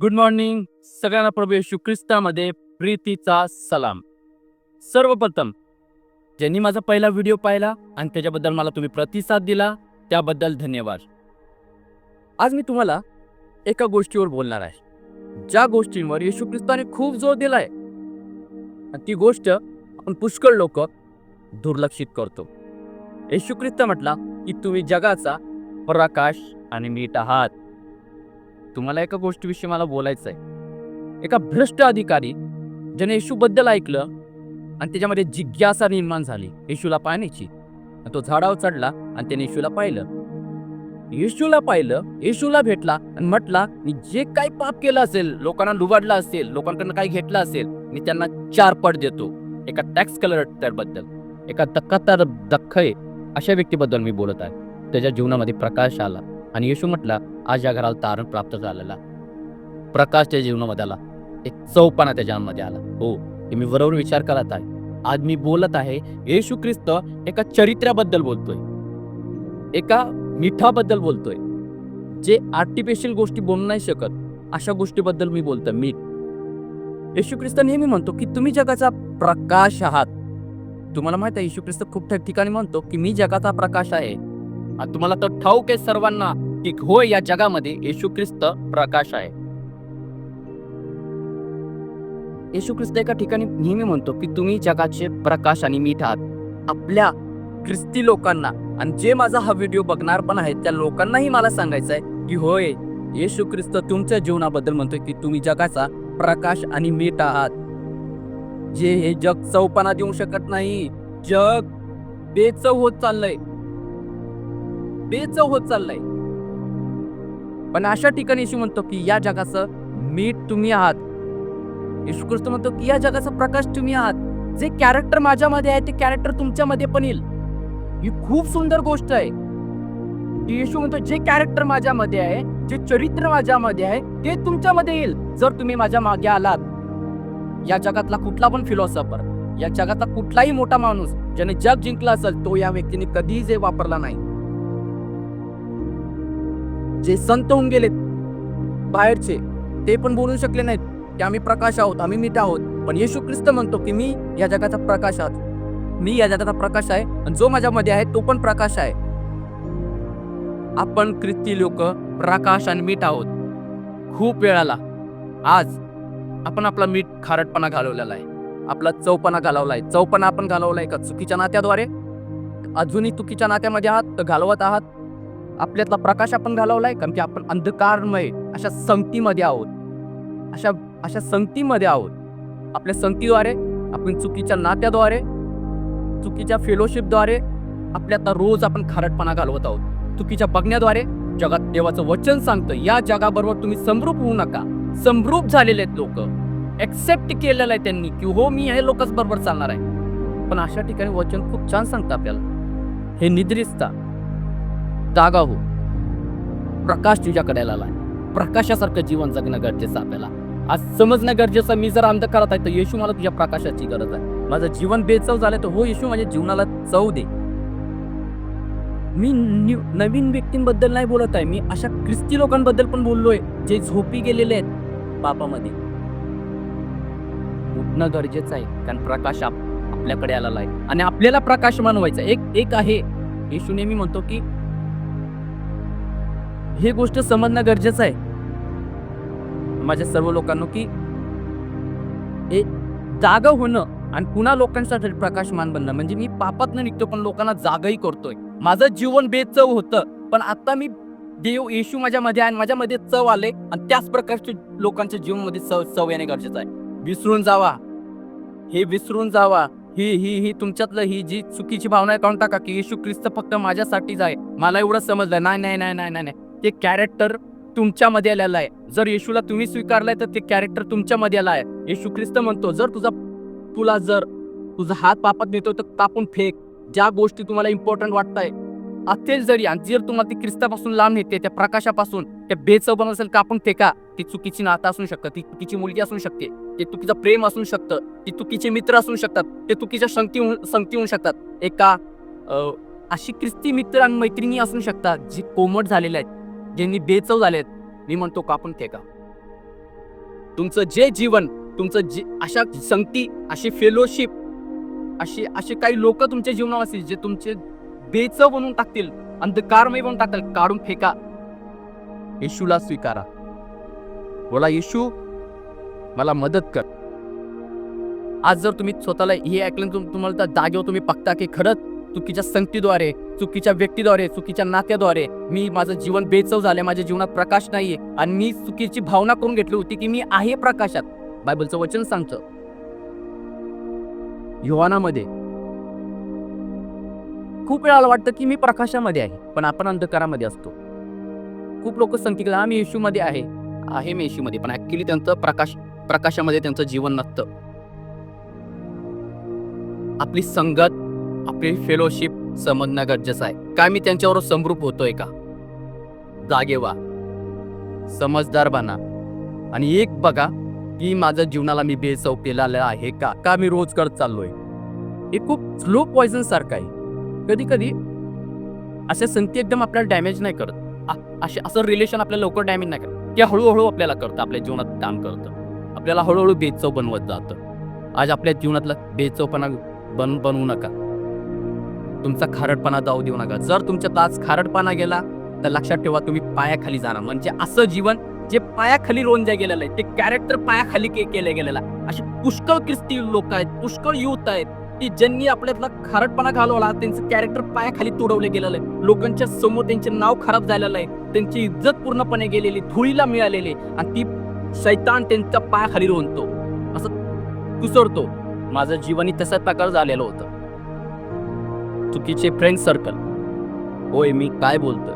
Good morning सगळ्यांना प्रभू येशू ख्रिस्तामध्ये प्रीतीचा सलाम. सर्वप्रथम ज्यांनी माझा पहिला व्हिडिओ पाहिला आणि त्याच्याबद्दल मला तुम्ही प्रतिसाद दिला त्याबद्दल धन्यवाद. आज मी तुम्हाला एका गोष्टीवर बोलणार आहे, ज्या गोष्टींवर येशू ख्रिस्ताने खूप जोर दिलाय आणि ती गोष्ट आपण पुष्कळ लोक दुर्लक्षित करतो. येशू ख्रिस्त म्हटला की तुम्ही जगाचा प्रकाश आणि मीठ आहात. तुम्हाला एका गोष्टीविषयी मला बोलायचं आहे. एका भ्रष्ट अधिकारी ज्याने येशूबद्दल ऐकलं आणि त्याच्यामध्ये जिज्ञासा निर्माण झाली येशूला पाहण्याची. तो झाडावर चढला आणि त्याने येशूला पाहिलं, येशूला भेटला आणि म्हटला, मी जे काही पाप केलं असेल, लोकांना लुबाडला असेल, लोकांकडनं काही घेतलं असेल, मी त्यांना 4 पट देतो. एका टॅक्स कलेक्टर बद्दल, एका दख्खय अशा व्यक्तीबद्दल मी बोलत आहे. त्याच्या जीवनामध्ये प्रकाश आला आणि येशू म्हटला, आज या घराला तारण प्राप्त झालेला. प्रकाश त्याच्या जीवनामध्ये आला, एक चौपणा त्याच्यामध्ये आला. हो, हे मी बरोबर विचार करत आहे. आज मी बोलत आहे येशू ख्रिस्त एका चरित्र्याबद्दल बोलतोय, एका मिठाबद्दल बोलतोय, जे आर्टिफिशियल गोष्टी बोलू नाही शकत अशा गोष्टीबद्दल मी बोलतोय. मीठ. येशू ख्रिस्त नेहमी म्हणतो की तुम्ही जगाचा प्रकाश आहात. तुम्हाला माहित आहे येशू ख्रिस्त खूप ठिकाणी म्हणतो की मी जगाचा प्रकाश आहे. आणि तुम्हाला तर ठाऊक आहे सर्वांना की होय, या जगामध्ये येशू ख्रिस्त प्रकाश आहे. येशू ख्रिस्त एका ठिकाणी नेहमी म्हणतो की तुम्ही जगाचे प्रकाश आणि मीठ आहात. आपल्या ख्रिस्ती लोकांना आणि जे माझा हा व्हिडिओ बघणार पण आहेत त्या लोकांनाही मला सांगायचं आहे की होय, येशू ख्रिस्त तुमच्या जीवनाबद्दल म्हणतोय की तुम्ही जगाचा प्रकाश आणि मीठ आहात. जे हे जग चवपणा देऊ शकत नाही. जग बेचव होत चाललंय. पण अशा ठिकाणी येशू म्हणतो की या जगाचं मीठ तुम्ही आहात. येशू ख्रिस्त म्हणतो की या जगाचा प्रकाश तुम्ही आहात. जे कॅरेक्टर माझ्यामध्ये आहे ते कॅरेक्टर तुमच्यामध्ये पण येईल. ही खूप सुंदर गोष्ट आहे की येशू म्हणतो जे कॅरेक्टर माझ्यामध्ये आहे, जे चरित्र माझ्यामध्ये आहे ते तुमच्यामध्ये येईल जर तुम्ही माझ्या मागे आलात. या जगातला कुठला पण फिलॉसॉफर, या जगातला कुठलाही मोठा माणूस ज्याने जग जिंकला असेल, तो या व्यक्तीने कधीही जे वापरला नाही. जे संत होऊन गेलेत बाहेरचे, ते पण बोलू शकले नाहीत की आम्ही प्रकाश आहोत, आम्ही मीठ आहोत. पण येशू ख्रिस्त म्हणतो की मी या जगाचा प्रकाश आहोत, मी या जगाचा प्रकाश आहे आणि जो माझ्यामध्ये आहे तो पण प्रकाश आहे. आपण ख्रिस्ती लोक प्रकाश आणि मीठ आहोत. खूप वेळाला आज आपण आपला मीठ खारटपणा घालवलेला आहे, आपला चवपणा घालवलाय. चवपणा आपण घालवलाय का चुकीच्या नात्याद्वारे? अजूनही चुकीच्या नात्यामध्ये आहात तर घालवत आहात. आपल्यातला प्रकाश आपण घालवलाय कारण की आपण अंधकारमय अशा संगतीमध्ये आहोत. अशा संगतीमध्ये आहोत. आपल्या संगतीद्वारे, आपण चुकीच्या नात्याद्वारे, चुकीच्या फेलोशिपद्वारे आपल्यातला रोज आपण खारटपणा घालवत आहोत. चुकीच्या बघण्याद्वारे जगात देवाचं वचन सांगतं या जगाबरोबर तुम्ही समरूप होऊ नका. समरूप झालेले आहेत लोक, एक्सेप्ट केलेलं आहे त्यांनी की हो, मी हे लोकच बरोबर चालणार आहे. पण अशा ठिकाणी वचन खूप छान सांगतं आपल्याला, हे निद्रिस्ता जागा हो, प्रकाश तुझ्याकडे आला आहे. प्रकाशासारखं जीवन जगणं गरजेचं आपल्याला आज समजणं गरजेचं. मी जर अंधकारात आहे तर येशू, मला तुझ्या प्रकाशाची गरज आहे. माझं जीवन बेचव झालं तर हो येशू, माझ्या जीवनाला चव दे. मी नवीन व्यक्तींबद्दल नाही बोलत आहे, मी अशा ख्रिस्ती लोकांबद्दल पण बोललोय जे झोपी गेलेले आहेत पापामध्ये. उठणं गरजेचं आहे कारण प्रकाश आपल्याकडे आलेला आहे आणि आपल्याला प्रकाश मानवायचा एक आहे. येशू नेहमी म्हणतो की हे गोष्ट समजणं गरजेचं आहे माझ्या सर्व लोकांना की हे जागा होणं आणि पुन्हा लोकांसाठी प्रकाशमान बनणं म्हणजे मी पापात न निघतो पण लोकांना जागाही करतोय. माझं जीवन बेचव होतं पण आता मी देव येशू माझ्यामध्ये आहे आणि माझ्यामध्ये चव आले आणि त्याच प्रकारचे लोकांच्या जीवनामध्ये चव येणे गरजेचं आहे. विसरून जावा ही तुमच्यातलं ही जी चुकीची भावना आहे काढून टाका की येशू ख्रिस्त फक्त माझ्यासाठीच आहे. मला एवढं समजलं नाही. ते कॅरेक्टर तुमच्यामध्ये आलेलं आहे. जर येशूला तुम्ही स्वीकारलाय तर ते कॅरेक्टर तुमच्यामध्ये आलं आहे. येशू ख्रिस्त म्हणतो जर तुझा हात पापात नेतो तर कापून फेक. ज्या गोष्टी तुम्हाला इम्पॉर्टंट वाटताय असेल जरी आणि जर तुम्हाला ती ख्रिस्तापासून लांब नेते, त्या प्रकाशापासून, त्या बेचवपणा असेल कापून फेका. ती चुकीची नातं असू शकतं, ती चुकीची मुलगी असू शकते, ते चुकीचं प्रेम असू शकतं, ते चुकीचे मित्र असू शकतात, ते चुकीच्या संगती होऊ शकतात. एका अशी ख्रिस्ती मित्र आणि मैत्रिणी असू शकतात जी कोमट झालेल्या आहेत, ज्यांनी बेचव झालेत. मी म्हणतो कापून फेका. तुमचं जे जीवन, तुमचं अशा संगती, अशी फेलोशिप, असे असे काही लोक तुमच्या जीवनात असतील जे तुमचे बेचव बनवून टाकतील, अंधकारमय बनवून टाकतील, काढून फेका. येशूला स्वीकारा. बोला, येशू मला मदत कर. आज जर तुम्ही स्वतःला हे ऐकलं, तुम्हाला त्या जागेवर तुम्ही बघता की खरंच चुकीच्या संगतीद्वारे, चुकीच्या व्यक्तीद्वारे, चुकीच्या नात्याद्वारे मी माझं जीवन बेचव झालंय, माझ्या जीवनात प्रकाश नाहीये, आणि मी चुकीची भावना करून घेतली होती की मी आहे प्रकाशात. बायबलचं वचन सांगतं योहानामध्ये, खूप वेळा वाटतं की मी प्रकाशामध्ये आहे पण आपण अंधकारामध्ये असतो. खूप लोक सांगतील मी येशूमध्ये आहे मी येशूमध्ये, पण ऍक्च्युली त्यांचं प्रकाशामध्ये त्यांचं जीवन नसतं. आपली संगत, आपली फेलोशिप समजणं गरजेचं आहे. काय मी त्यांच्यावर समरूप होतोय का? जागे व्हा, समजदार बना, आणि एक बघा की माझ्या जीवनाला मी बेचव केलेलं आहे का मी रोज करत चाललोय. हे खूप स्लो पॉइझन सारखं आहे. कधी कधी अशा संगती एकदम आपल्याला डॅमेज नाही करत, असं रिलेशन आपल्याला लवकर डॅमेज नाही करत, ते हळूहळू आपल्याला करतं, आपल्या जीवनात काम करतं, आपल्याला हळूहळू बेचव बनवत जातं. आज आपल्या जीवनातला बेचवपणा बनवू नका, तुमचा खारटपणा जाऊ देऊ नका. जर तुमच्यात आज खारटपणा गेला तर लक्षात ठेवा तुम्ही पायाखाली जाणार. म्हणजे असं जीवन जे पायाखाली रोंजा गेलेलं आहे, ते कॅरेक्टर पायाखाली केलं गेलेलं आहे. असे पुष्कळ ख्रिस्ती लोक आहेत, पुष्कळ युथ आहेत की ज्यांनी आपल्यातला खारटपणा घालवला, त्यांचं कॅरेक्टर पायाखाली तुडवलं गेलेलं आहे, लोकांच्या समोर त्यांचे नाव खराब झालेलं आहे, त्यांची इज्जत पूर्णपणे गेलेली, धुळीला मिळालेली, आणि ती शैतान त्यांच्या पायाखाली रोवतो, असं कुसरतो. माझं जीवनही तसाच प्रकार झालेलं होतं. चुकीचे फ्रेंड सर्कल, होय मी काय बोलतोय,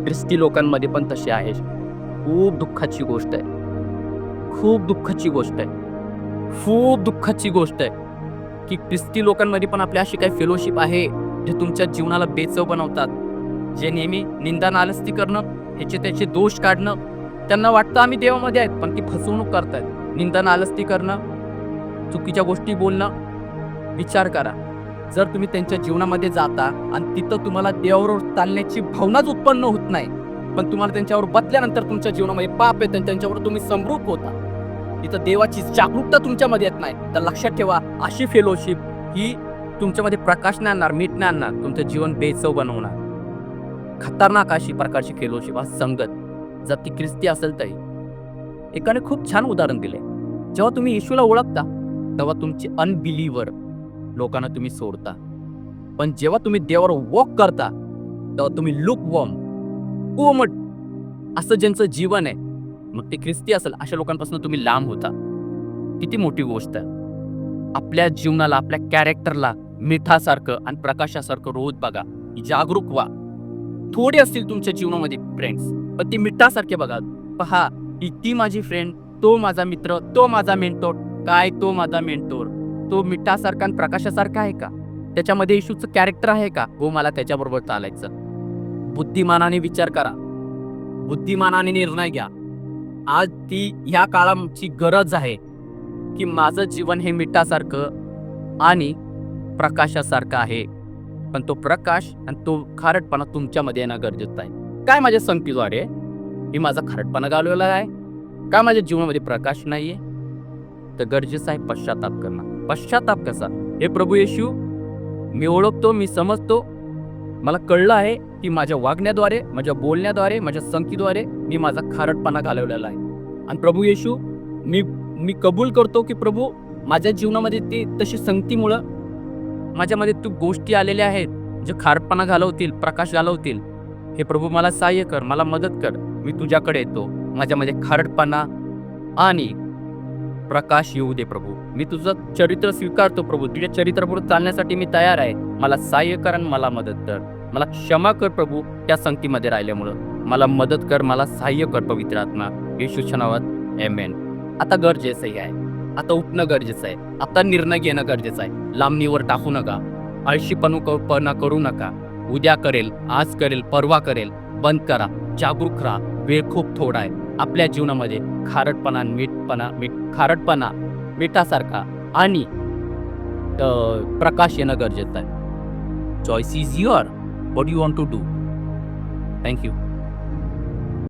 ख्रिस्ती लोकांमध्ये पण तसे आहे. खूप दुःखाची गोष्ट आहे, खूप दुःखाची गोष्ट आहे, खूप दुःखाची गोष्ट आहे की ख्रिस्ती लोकांमध्ये पण आपल्या अशी काही फेलोशिप आहे जे तुमच्या जीवनाला बेचव बनवतात, जे नेहमी निंदा नालस्ती करणं, ह्याचे त्याचे दोष काढणं. त्यांना वाटतं आम्ही देवामध्ये आहेत, पण ती फसवणूक करतायत. निंदा नालस्ती करणं, चुकीच्या गोष्टी बोलणं. विचार करा, जर तुम्ही त्यांच्या जीवनामध्ये जाता आणि तिथं तुम्हाला देवावर चालण्याची भावनाच उत्पन्न होत नाही, पण तुम्हाला त्यांच्यावर बदल्यानंतर तुमच्या जीवनामध्ये पाप येतं आणि त्यांच्यावर तुम्ही समरूप होता, तिथं देवाची जागरूकता तुमच्यामध्ये येत नाही, तर लक्षात ठेवा अशी फेलोशिप ही तुमच्यामध्ये प्रकाश नाही आणणार, मीठ नाही आणणार, तुमचं जीवन बेचव बनवणार. खतरनाक अशी प्रकारची फेलोशिप, आज संगत, जर ती ख्रिस्ती असेल तरी. एकाने खूप छान उदाहरण दिले, जेव्हा तुम्ही येशूला ओळखता तेव्हा तुमचे अनबिलीव्हर लोकांना तुम्ही सोडता, पण जेव्हा तुम्ही देवावर वॉक करता तेव्हा तुम्ही लुक वॉर्म, कोमट असं ज्यांचं जीवन आहे, मग ते ख्रिस्ती असेल, अशा लोकांपासून तुम्ही लांब होता. किती मोठी गोष्ट आहे. आपल्या जीवनाला, आपल्या कॅरेक्टरला मिठासारखं आणि प्रकाशासारखं रोज बघा, जागरूक व्हा. थोडे असतील तुमच्या जीवनामध्ये फ्रेंड्स, पण ती मिठासारखे बघा. पहा की ती माझी फ्रेंड, तो माझा मित्र, तो माझा मेंटोर. काय तो माझा मेंटोर? तो मिठासारखा आणि प्रकाशासारखा आहे का? त्याच्यामध्ये येशूचं कॅरेक्टर आहे का? हो, मला त्याच्याबरोबर चालायचं. बुद्धिमानाने विचार करा, बुद्धिमानाने निर्णय घ्या. आज ती ह्या काळाची गरज आहे की माझं जीवन हे मिठासारखं आणि प्रकाशासारखं आहे, पण तो प्रकाश आणि तो खारटपणा तुमच्यामध्ये येणं गरजेचं आहे. काय माझ्या संगतीद्वारे मी माझा खारटपणा घालवलेला आहे? काय माझ्या जीवनामध्ये प्रकाश नाहीये? तर गरजेचं आहे पश्चाताप करणं. पश्चाताप कसा? हे प्रभू येशू, मी ओळखतो, मी समजतो, मला कळलं आहे की माझ्या वागण्याद्वारे, माझ्या बोलण्याद्वारे, माझ्या संगतीद्वारे मी माझा खारटपणा घालवलेला आहे. आणि प्रभू येशू, मी कबूल करतो की प्रभू माझ्या जीवनामध्ये ते तशी संगतीमुळं माझ्यामध्ये तू गोष्टी आलेल्या आहेत जे खारटपणा घालवतील, प्रकाश घालवतील. हे प्रभू मला सहाय्य कर, मला मदत कर. मी तुझ्याकडे येतो, माझ्यामध्ये खारटपणा आणि प्रकाश येऊ दे प्रभू. मी तुझं चरित्र स्वीकारतो प्रभू, तुझ्या चरित्रापुढे चालण्यासाठी मी तयार आहे. मला सहाय्य कर आणि मला मदत कर. मला क्षमा कर प्रभू त्या संगतीमध्ये राहिल्यामुळं. मला मदत कर, मला सहाय्य कर पवित्र आत्मा. येशूच्या नावात आमेन. आता गरजेचं आहे, आता उठणं गरजेचं आहे, आता निर्णय घेणं गरजेचं आहे. लांबणीवर टाकू नका, आळशीपणा करू नका. उद्या करेल, आज करेल, परवा करेल, बंद करा. जागरूक राहा, वेळ खूप थोडा आहे. आपल्या जीवनामध्ये खारटपणा मिठासारखा आणि प्रकाश येणं गरजेचं आहे. Choice is your. What you want to do. Thank you.